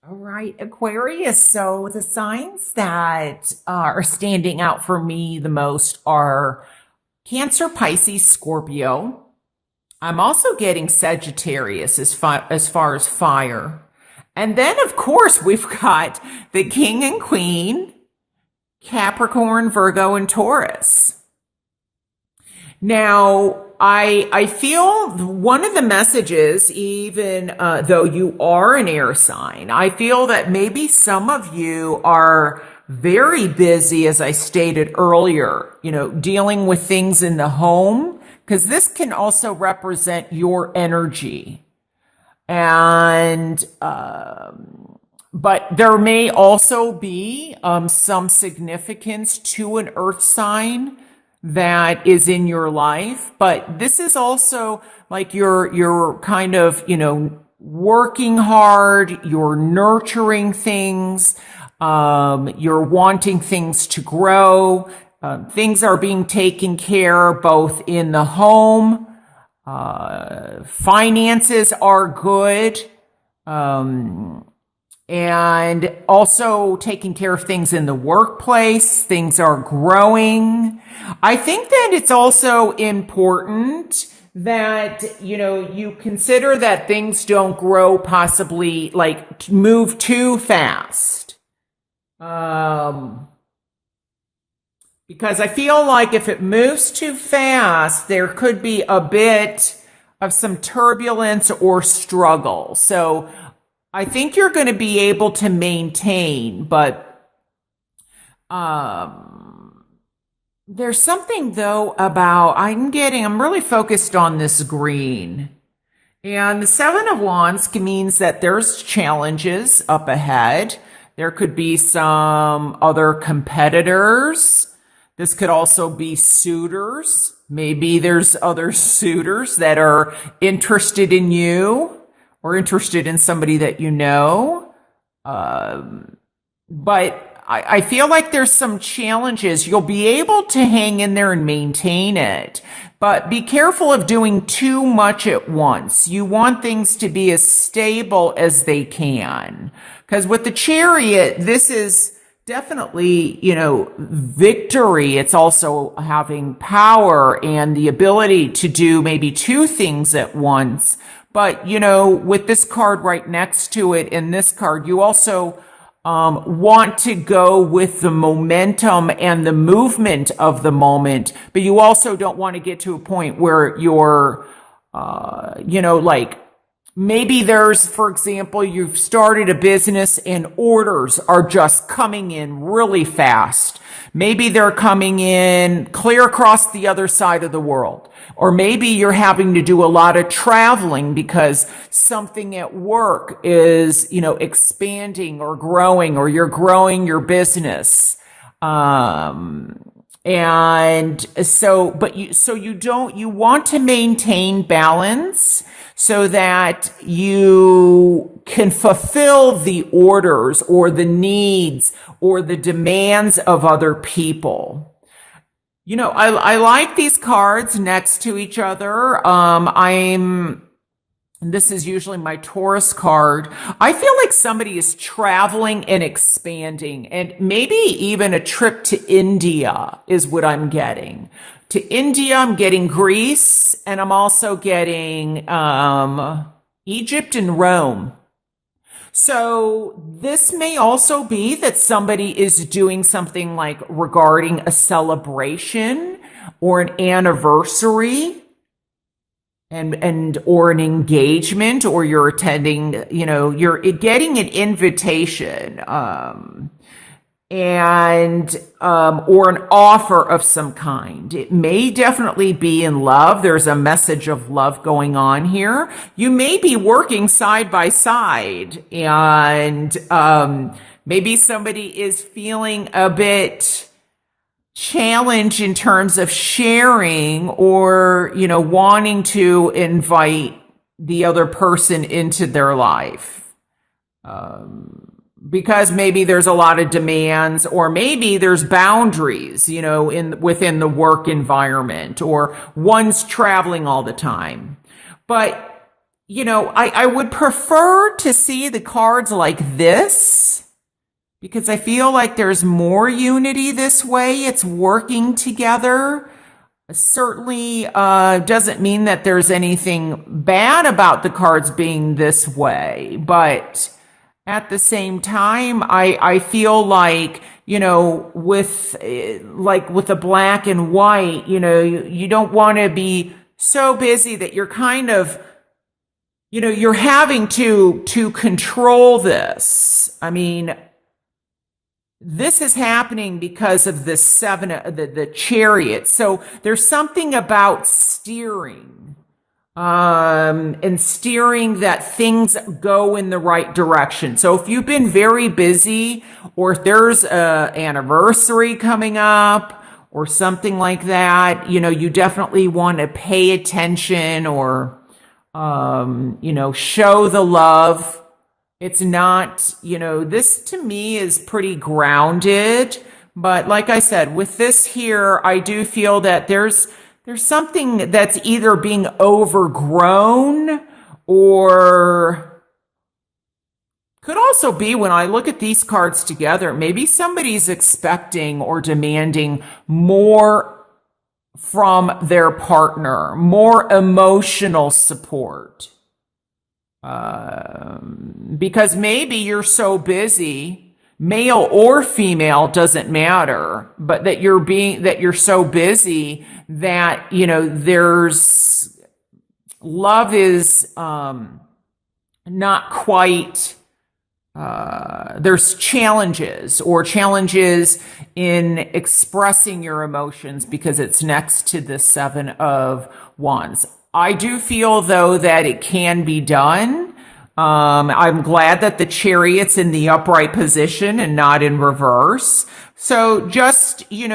All right, Aquarius. So the signs that are standing out for me the most are Cancer, Pisces, Scorpio. I'm also getting Sagittarius as far as fire. And then, of course, we've got the King and Queen, Capricorn, Virgo, and Taurus. Now, I feel one of the messages, even though you are an air sign, I feel that maybe some of you are very busy, as I stated earlier, dealing with things in the home, because this can also represent your energy. And, but there may also be some significance to an earth sign that is in your life, but this is also like you're kind of, working hard, you're nurturing things, you're wanting things to grow, things are being taken care both in the home, finances are good, and also taking care of things in the workplace. Things are growing. I think that it's also important that, you consider that things don't grow, possibly like move too fast. Because I feel like if it moves too fast, there could be a bit of some turbulence or struggle. So I think you're going to be able to maintain, but there's something though about I'm really focused on this green. And the Seven of Wands means that there's challenges up ahead. There could be some other competitors. This could also be suitors. Maybe there's other suitors that are interested in you or interested in somebody that you know. But I feel like there's some challenges. You'll be able to hang in there and maintain it, but be careful of doing too much at once. You want things to be as stable as they can. Because with the Chariot, this is definitely, victory. It's also having power and the ability to do maybe two things at once. But, with this card right next to it and this card, you also want to go with the momentum and the movement of the moment, but you also don't want to get to a point where you're, like maybe there's, for example, you've started a business and orders are just coming in really fast. Maybe they're coming in clear across the other side of the world. Or maybe you're having to do a lot of traveling because something at work is, expanding or growing, or you're growing your business. And so, you want to maintain balance so that you can fulfill the orders or the needs or the demands of other people. I like these cards next to each other. This is usually my Taurus card. I feel like somebody is traveling and expanding, and maybe even a trip to India is what I'm getting. To India, I'm getting Greece, and I'm also getting Egypt and Rome. So this may also be that somebody is doing something like regarding a celebration or an anniversary and or an engagement, or you're attending, you're getting an invitation and or an offer of some kind. It may definitely be in love. There's a message of love going on here. You may be working side by side, and maybe somebody is feeling a bit challenged in terms of sharing or, wanting to invite the other person into their life. Because maybe there's a lot of demands, or maybe there's boundaries, within the work environment, or one's traveling all the time. But I would prefer to see the cards like this because I feel like there's more unity this way. It's working together. Certainly doesn't mean that there's anything bad about the cards being this way, but at the same time, I feel like, with the black and white, you don't want to be so busy that you're kind of, you're having to control this. I mean, this is happening because of the the chariot. So there's something about steering, and steering that things go in the right direction. So if you've been very busy, or if there's a anniversary coming up or something like that, you definitely want to pay attention, or, show the love. It's not, this to me is pretty grounded. But like I said, with this here, I do feel that there's something that's either being overgrown, or could also be, when I look at these cards together, maybe somebody's expecting or demanding more from their partner, more emotional support. Because maybe you're so busy, male or female, doesn't matter, but that you're so busy that, there's love is, not quite, there's challenges in expressing your emotions because it's next to the Seven of Wands. I do feel, though, that it can be done. I'm glad that the chariot's in the upright position and not in reverse. So just, find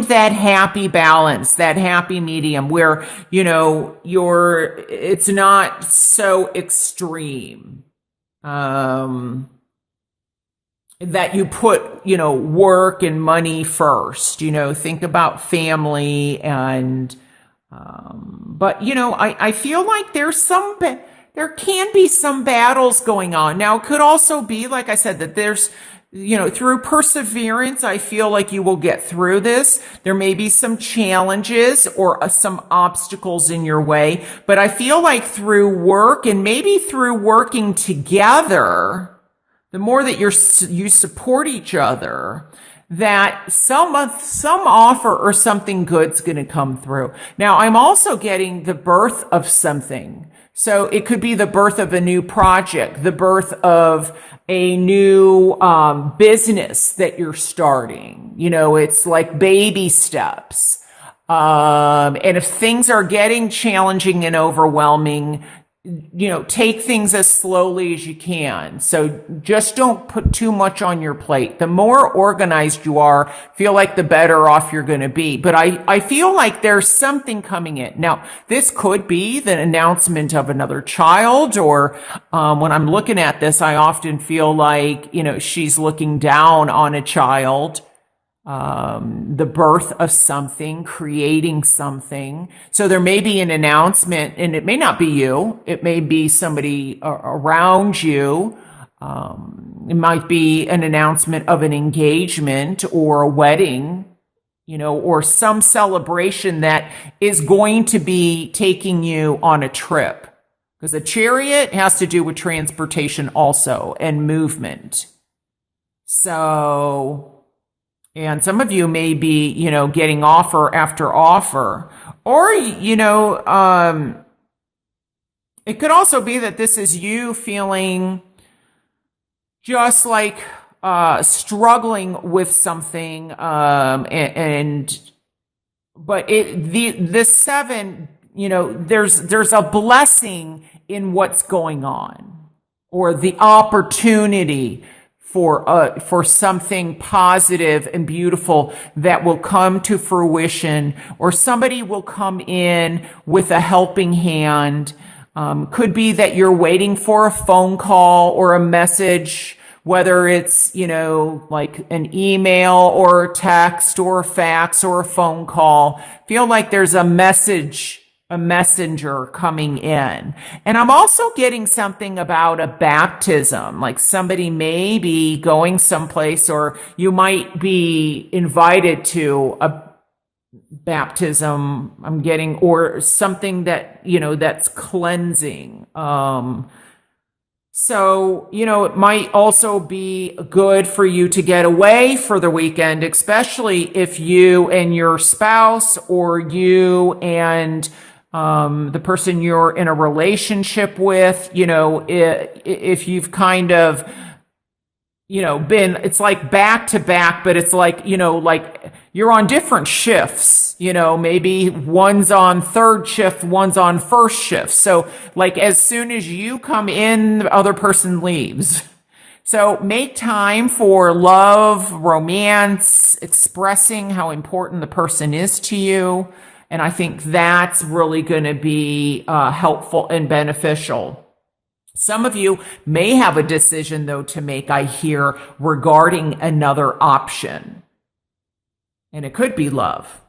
that happy balance, that happy medium where, it's not so extreme. That you put, work and money first, think about family and, but, I feel like there can be some battles going on. Now, it could also be, like I said, that there's, through perseverance, I feel like you will get through this. There may be some challenges or some obstacles in your way, but I feel like through work and maybe through working together, the more that you support each other, that some offer or something good's going to come through. Now, I'm also getting the birth of something. So it could be the birth of a new project, the birth of a new business that you're starting. It's like baby steps. And if things are getting challenging and overwhelming, take things as slowly as you can. So just don't put too much on your plate. The more organized you are, feel like the better off you're going to be. But I feel like there's something coming in. Now, this could be the announcement of another child, or when I'm looking at this, I often feel like, she's looking down on a child. The birth of something, creating something. So there may be an announcement, and it may not be you. It may be somebody around you. It might be an announcement of an engagement or a wedding, or some celebration that is going to be taking you on a trip. Because a chariot has to do with transportation also and movement. So, and some of you may be, getting offer after offer. Or, it could also be that this is you feeling just like struggling with something. But the seven, there's a blessing in what's going on, or the opportunity for something positive and beautiful that will come to fruition, or somebody will come in with a helping hand. Could be that you're waiting for a phone call or a message, whether it's, like an email or a text or a fax or a phone call. Feel like there's a message, a messenger coming in. And I'm also getting something about a baptism, like somebody may be going someplace, or you might be invited to a baptism, I'm getting, or something that, that's cleansing. So, it might also be good for you to get away for the weekend, especially if you and your spouse, or you and the person you're in a relationship with, if you've kind of, been, it's like back to back, but it's like, like you're on different shifts, maybe one's on third shift, one's on first shift. So like as soon as you come in, the other person leaves. So make time for love, romance, expressing how important the person is to you. And I think that's really going to be helpful and beneficial. Some of you may have a decision, though, to make, I hear, regarding another option. And it could be love.